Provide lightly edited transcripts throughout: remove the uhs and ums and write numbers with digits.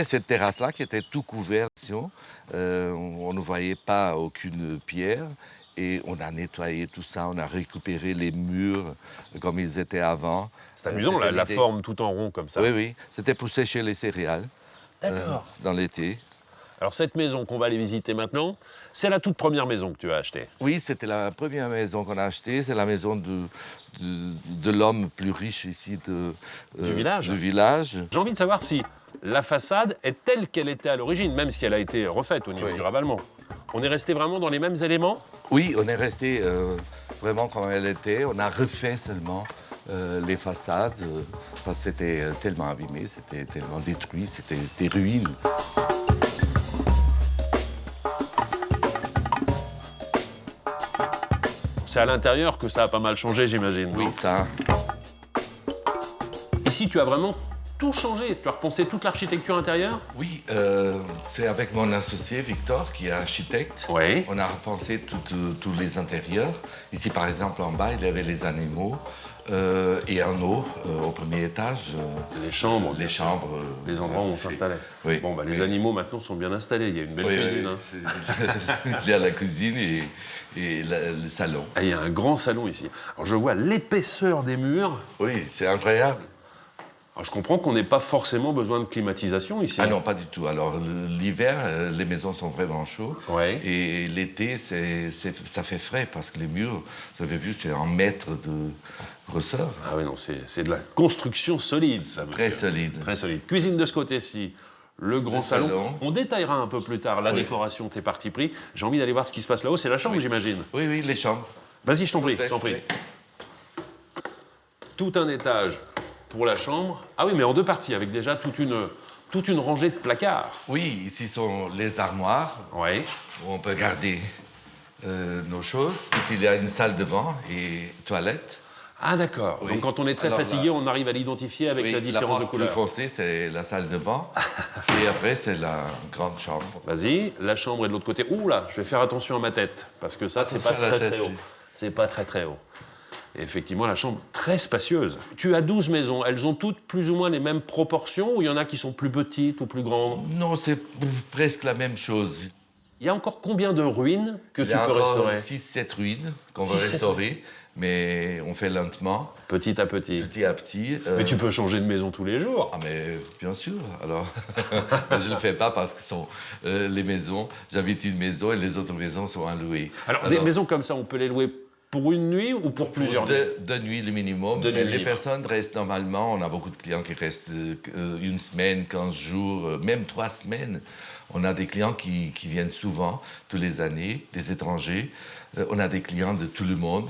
Cette terrasse-là qui était tout couverte, on ne voyait pas aucune pierre et on a nettoyé tout ça, on a récupéré les murs comme ils étaient avant. C'est amusant, C'était la l'idée. forme tout en rond comme ça. Oui, oui, c'était pour sécher les céréales dans l'été. Alors cette maison qu'on va aller visiter maintenant, c'est la toute première maison que tu as achetée. Oui, c'était la première maison qu'on a achetée, c'est la maison de l'homme plus riche ici Du village. du village. J'ai envie de savoir si la façade est telle qu'elle était à l'origine, même si elle a été refaite au niveau Oui. du ravalement. On est resté vraiment dans les mêmes éléments? Oui, on est resté vraiment comme elle était, on a refait seulement les façades, parce que c'était tellement abîmé, c'était tellement détruit, c'était des ruines. C'est à l'intérieur que ça a pas mal changé, j'imagine. Oui, non? ça. Ici, tu as vraiment tout changé. Tu as repensé toute l'architecture intérieure? Oui, c'est avec mon associé Victor, qui est architecte. Oui. On a repensé tous les intérieurs. Ici, par exemple, en bas, il y avait les animaux et en haut, au premier étage, Les chambres. les chambres. Les endroits où on s'installait. Oui. Bon, bah, les animaux maintenant sont bien installés. Il y a une belle Oui, cuisine. oui, Hein. il y a la cuisine et le salon. Ah, il y a un grand salon ici. Alors, je vois l'épaisseur des murs. Oui, c'est incroyable. Alors, je comprends qu'on n'ait pas forcément besoin de climatisation ici. Ah non, pas du tout. Alors, l'hiver, les maisons sont vraiment chaudes. Ouais. Et l'été, ça fait frais parce que les murs, vous avez vu, c'est en mètres de grosseur. Ah oui, non, c'est de la construction solide, ça, monsieur. Très solide. Très solide. Cuisine de ce côté-ci, le grand salon. salon. On détaillera un peu plus tard la Oui. décoration, tes partis pris. J'ai envie d'aller voir ce qui se passe là-haut. C'est la chambre, j'imagine. Oui, oui, les chambres. Vas-y, je t'en prie, je Oui, t'en prie. oui. Tout un étage pour la chambre. Ah oui, mais en deux parties, avec déjà toute une rangée de placards. Oui, ici sont les armoires Oui. où on peut garder nos choses. Ici, il y a une salle de bain et toilette. Ah d'accord. Oui. Donc quand on est très Alors, fatigué, là- on arrive à l'identifier avec Oui, la différence de porte plus couleur. foncée, c'est la salle de bain. Et après, c'est la grande chambre. Vas-y, la chambre est de l'autre côté. Ouh là, je vais faire attention à ma tête, parce que ça, c'est pas Attention à la très très tête. haut. C'est pas très très haut. Et effectivement, la chambre très spacieuse. Tu as 12 maisons, elles ont toutes plus ou moins les mêmes proportions, ou il y en a qui sont plus petites ou plus grandes? Non, c'est presque la même chose. Il y a encore combien de ruines que Il tu y a peux encore restaurer? 6-7 ruines qu'on va 6-7 restaurer, mais on fait lentement, Petit à petit. petit à petit. Mais tu peux changer de maison tous les jours. Ah mais bien sûr, alors mais je ne le fais pas parce que les maisons, j'habite une maison et les autres maisons sont à louer. Alors, des maisons comme ça, on peut les louer pour une nuit ou pour plusieurs nuits? Deux nuits le minimum, Deux mais nuits les libres. personnes restent normalement, on a beaucoup de clients qui restent une semaine, 15 jours, même 3 semaines. On a des clients qui viennent souvent, tous les années, des étrangers. On a des clients de tout le monde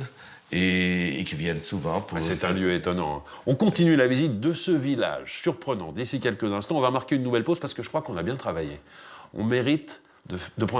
et qui viennent souvent pour... Mais c'est un lieu étonnant. Hein. On continue la visite de ce village surprenant. D'ici quelques instants, on va marquer une nouvelle pause parce que je crois qu'on a bien travaillé. On mérite de prendre